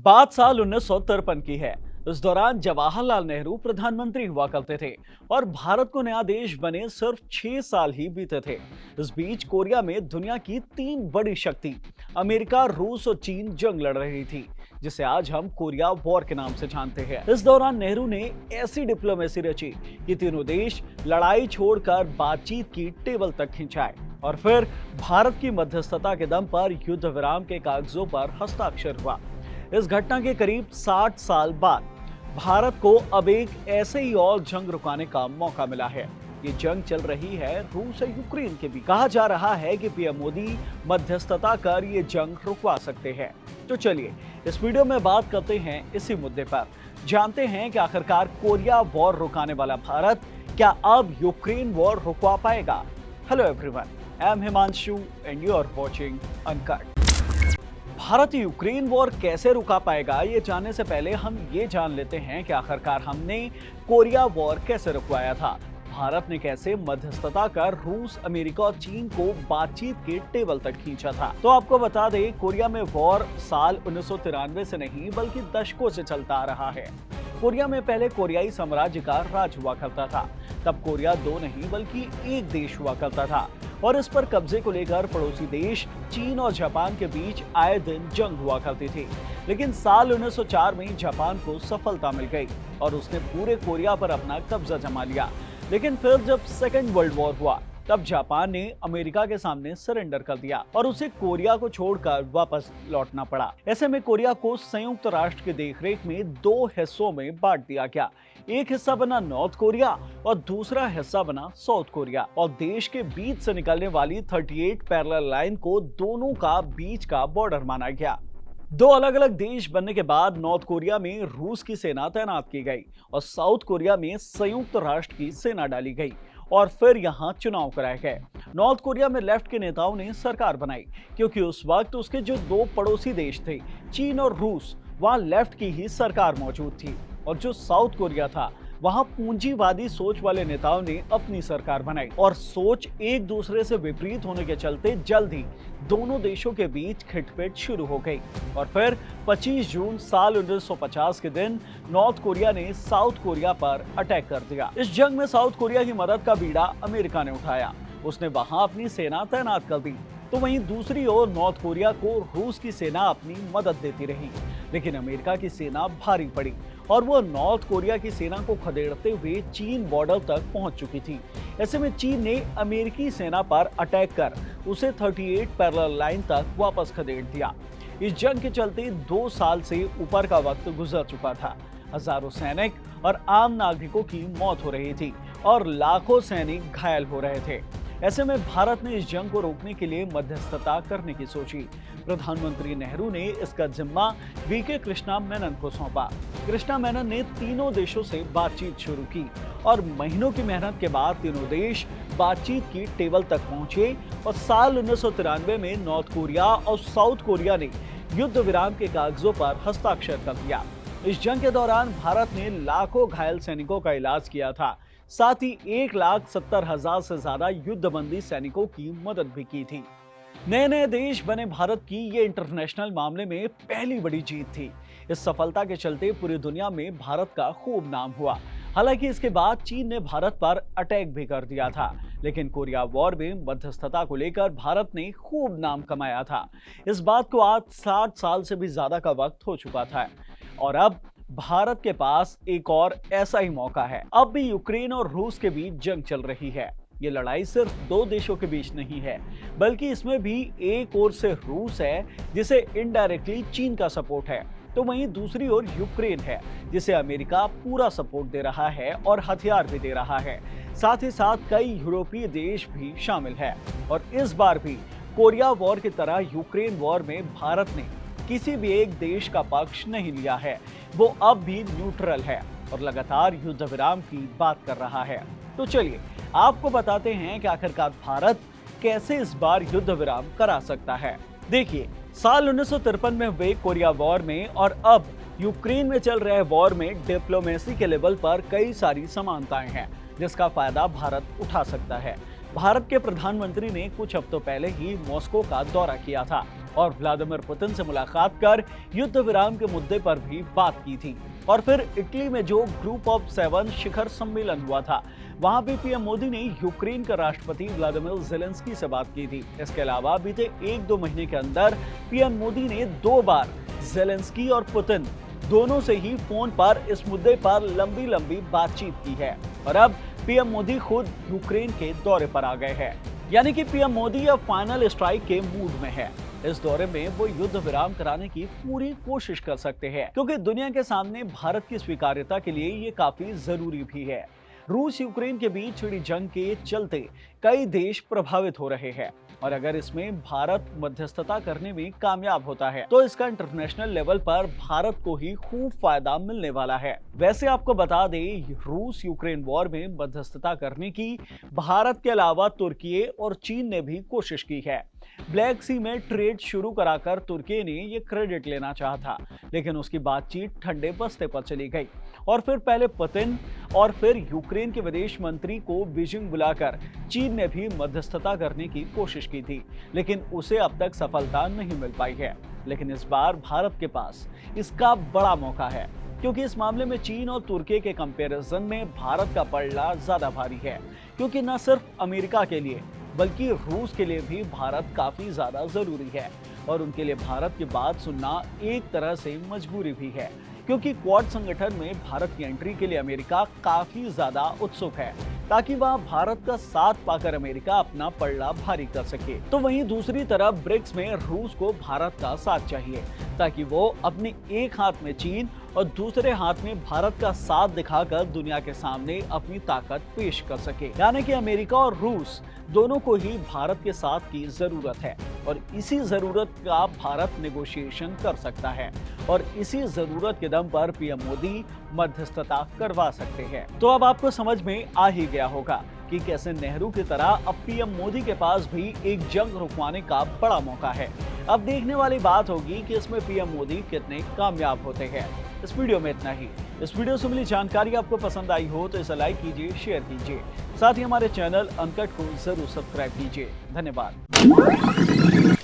बात साल 1953 की है। इस दौरान जवाहरलाल नेहरू प्रधानमंत्री हुआ करते थे और भारत को नया देश बने सिर्फ 6 साल ही बीते थे। इस बीच कोरिया में दुनिया की 3 बड़ी शक्ति अमेरिका, रूस और चीन जंग लड़ रही थी, जिसे आज हम कोरिया वॉर के नाम से जानते हैं। इस दौरान नेहरू ने ऐसी डिप्लोमेसी रची कि तीनों देश लड़ाई छोड़कर बातचीत की टेबल तक खिंचाए और फिर भारत की मध्यस्थता के दम पर युद्ध विराम के कागजों पर हस्ताक्षर हुआ। इस घटना के करीब 60 साल बाद भारत को अब एक ऐसे ही और जंग रुकाने का मौका मिला है। ये जंग चल रही है रूस और यूक्रेन के बीच। कहा जा रहा है कि पीएम मोदी मध्यस्थता कर ये जंग रुकवा सकते हैं। तो चलिए इस वीडियो में बात करते हैं इसी मुद्दे पर। जानते हैं कि आखिरकार कोरिया वॉर रुकाने वाला भारत क्या अब यूक्रेन वॉर रुकवा पाएगा। Hello everyone, I am Himanshu and you are watching uncut. Bharat Ukraine war कैसे रुका पाएगा, ये जानने से पहले हम ये जान लेते हैं कि आखिरकार हमने कोरिया वॉर कैसे रुकवाया था। भारत ने कैसे मध्यस्थता कर रूस, अमेरिका और चीन को बातचीत के टेबल तक खींचा था। तो आपको बता दें, कोरिया में वॉर साल 1993 से नहीं बल्कि दशकों से चलता आ रहा है। कोरिया में पहले कोरियाई साम्राज्य का राज हुआ करता था। तब कोरिया 2 नहीं बल्कि एक देश हुआ करता था और इस पर कब्जे को लेकर पड़ोसी देश चीन और जापान के बीच आए दिन जंग हुआ करती थी। लेकिन साल 1904 में जापान को सफलता मिल गई और उसने पूरे कोरिया पर अपना कब्जा जमा लिया। लेकिन फिर जब सेकेंड वर्ल्ड वॉर हुआ तब जापान ने अमेरिका के सामने सरेंडर कर दिया और उसे कोरिया को छोड़कर वापस लौटना पड़ा। ऐसे में कोरिया को संयुक्त राष्ट्र की देखरेख में 2 हिस्सों में बांट दिया गया। एक हिस्सा बना नॉर्थ कोरिया और दूसरा हिस्सा बना साउथ कोरिया और देश के बीच से निकलने वाली 38 पैरेलल लाइन को दोनों का बीच का बॉर्डर माना गया। 2 अलग अलग देश बनने के बाद नॉर्थ कोरिया में रूस की सेना तैनात की गई और साउथ कोरिया में संयुक्त राष्ट्र की सेना डाली गई और फिर यहाँ चुनाव कराए गए। नॉर्थ कोरिया में लेफ्ट के नेताओं ने सरकार बनाई क्योंकि उस वक्त उसके जो 2 पड़ोसी देश थे, चीन और रूस, वहाँ लेफ्ट की ही सरकार मौजूद थी और जो साउथ कोरिया था वहां पूंजीवादी सोच वाले नेताओं ने अपनी सरकार बनाई और सोच एक दूसरे से विपरीत होने के चलते जल्द ही दोनों देशों के बीच खिटपिट शुरू हो गई और फिर 25 जून साल 1950 के दिन नॉर्थ कोरिया ने साउथ कोरिया पर अटैक कर दिया। इस जंग में साउथ कोरिया की मदद का बीड़ा अमेरिका ने उठाया। उसने वहां अपनी सेना तैनात कर दी। तो वहीं दूसरी ओर नॉर्थ कोरिया को रूस की सेना अपनी मदद देती रही। लेकिन अमेरिका की सेना भारी पड़ी और वो नॉर्थ कोरिया की सेना को खदेड़ते हुए चीन बॉर्डर तक पहुंच चुकी थी। ऐसे में चीन ने अमेरिकी सेना पर अटैक कर उसे 38 पैरेलल लाइन तक वापस खदेड़ दिया। इस जंग के चलते 2 साल से ऊपर का वक्त गुजर चुका था। हजारों सैनिक और आम नागरिकों की मौत हो रही थी और लाखों सैनिक घायल हो रहे थे। ऐसे में भारत ने इस जंग को रोकने के लिए मध्यस्थता करने की सोची। प्रधानमंत्री नेहरू ने इसका जिम्मा वीके कृष्णा मेनन को सौंपा। कृष्णा मेनन ने तीनों देशों से बातचीत शुरू की और महीनों की मेहनत के बाद तीनों देश बातचीत की टेबल तक पहुंचे और साल 1993 में नॉर्थ कोरिया और साउथ कोरिया ने युद्ध विराम के कागजों पर हस्ताक्षर कर दिया। इस जंग के दौरान भारत ने लाखों घायल सैनिकों का इलाज किया था। साथ ही 1,70,000 से ज्यादा युद्धबंदी सैनिकों की मदद भी की थी। नए नए देश बने भारत की ये इंटरनेशनल मामले में पहली बड़ी जीत थी। इस सफलता के चलते पूरी दुनिया में भारत का खूब नाम हुआ। हालांकि इसके बाद चीन ने भारत पर अटैक भी कर दिया था, लेकिन कोरिया वॉर में मध्यस्थता को लेकर भारत ने खूब नाम कमाया था। इस बात को आज 60 साल से भी ज्यादा का वक्त हो चुका था और अब भारत के पास एक और ऐसा ही मौका है। अब भी यूक्रेन और रूस के बीच जंग चल रही है। ये लड़ाई सिर्फ 2 देशों के बीच नहीं है, बल्कि इसमें भी एक ओर से रूस है जिसे इनडायरेक्टली चीन का सपोर्ट है, तो वहीं दूसरी ओर यूक्रेन है जिसे अमेरिका पूरा सपोर्ट दे रहा है और हथियार भी दे रहा है। साथ ही साथ कई यूरोपीय देश भी शामिल है और इस बार भी कोरिया वॉर की तरह यूक्रेन वॉर में भारत ने किसी भी एक देश का पक्ष नहीं लिया है। वो अब भी न्यूट्रल है और लगातार युद्ध विराम की बात कर रहा है। तो चलिए आपको बताते हैं कि आखिरकार भारत कैसे इस बार युद्ध विराम करा सकता है। देखिए, साल 1953 में हुए कोरिया वॉर में और अब यूक्रेन में चल रहे वॉर में डिप्लोमेसी के लेवल पर कई सारी समानताएं हैं जिसका फायदा भारत उठा सकता है। भारत के प्रधानमंत्री ने कुछ हफ्तों पहले ही मॉस्को का दौरा किया था और व्लादिमीर पुतिन से मुलाकात कर युद्ध विराम के मुद्दे पर भी बात की थी। और फिर इटली में जो ग्रुप ऑफ 7 शिखर सम्मेलन हुआ था, वहां भी पीएम मोदी ने यूक्रेन का राष्ट्रपति व्लादिमीर ज़ेलेंस्की से बात की थी। इसके अलावा बीते 1-2 महीने के अंदर पीएम मोदी ने 2 बार ज़ेलेंस्की और पुतिन दोनों से ही फोन पर इस मुद्दे पर लंबी बातचीत की है। और अब पीएम मोदी खुद यूक्रेन के दौरे पर आ गए हैं, यानी कि पीएम मोदी अब फाइनल स्ट्राइक के मूड में है। इस दौरे में वो युद्ध विराम कराने की पूरी कोशिश कर सकते हैं, क्योंकि दुनिया के सामने भारत की स्वीकार्यता के लिए ये काफी जरूरी भी है। रूस यूक्रेन के बीच छिड़ी जंग के चलते कई देश प्रभावित हो रहे हैं, और अगर इसमें भारत मध्यस्थता करने में कामयाब होता है तो इसका इंटरनेशनल लेवल पर भारत को ही खूब फायदा मिलने वाला है। वैसे आपको बता दें, रूस यूक्रेन वॉर में मध्यस्थता करने की भारत के अलावा तुर्की और चीन ने भी कोशिश की है। ब्लैक सी में ट्रेड शुरू कराकर तुर्की ने ये क्रेडिट लेना चाहा था, लेकिन उसकी बातचीत ठंडे बस्ते पर चली गई। और फिर पहले पुतिन और फिर यूक्रेन के विदेश मंत्री को बीजिंग बुलाकर चीन ने भी मध्यस्थता करने की कोशिश की थी, लेकिन उसे अब तक सफलता नहीं मिल पाई है। लेकिन इस बार भारत के पास इसका बड़ा मौका है, क्योंकि इस मामले में चीन और तुर्की के कंपैरिजन में भारत का पलड़ा ज्यादा भारी है, क्योंकि न सिर्फ अमेरिका के लिए बल्कि रूस के लिए भी भारत काफी ज्यादा जरूरी है, और उनके लिए भारत की बात सुनना एक तरह से मजबूरी भी है, क्योंकि क्वाड संगठन में भारत की एंट्री के लिए अमेरिका काफी ज्यादा उत्सुक है, ताकि वह भारत का साथ पाकर अमेरिका अपना पलड़ा भारी कर सके। तो वहीं दूसरी तरफ ब्रिक्स में रूस को भारत का साथ चाहिए, ताकि वो अपने एक हाथ में चीन और दूसरे हाथ में भारत का साथ दिखाकर दुनिया के सामने अपनी ताकत पेश कर सके। यानी कि अमेरिका और रूस दोनों को ही भारत के साथ की जरूरत है, और इसी जरूरत का भारत नेगोशिएशन कर सकता है, और इसी जरूरत के दम पर पीएम मोदी मध्यस्थता करवा सकते हैं। तो अब आपको समझ में आ ही गया होगा कि कैसे नेहरू की तरह अब पीएम मोदी के पास भी एक जंग रुकवाने का बड़ा मौका है। अब देखने वाली बात होगी कि इसमें पीएम मोदी कितने कामयाब होते हैं। इस वीडियो में इतना ही। इस वीडियो से मिली जानकारी आपको पसंद आई हो तो इसे लाइक कीजिए, शेयर कीजिए, साथ ही हमारे चैनल अनकट को जरूर सब्सक्राइब कीजिए। धन्यवाद।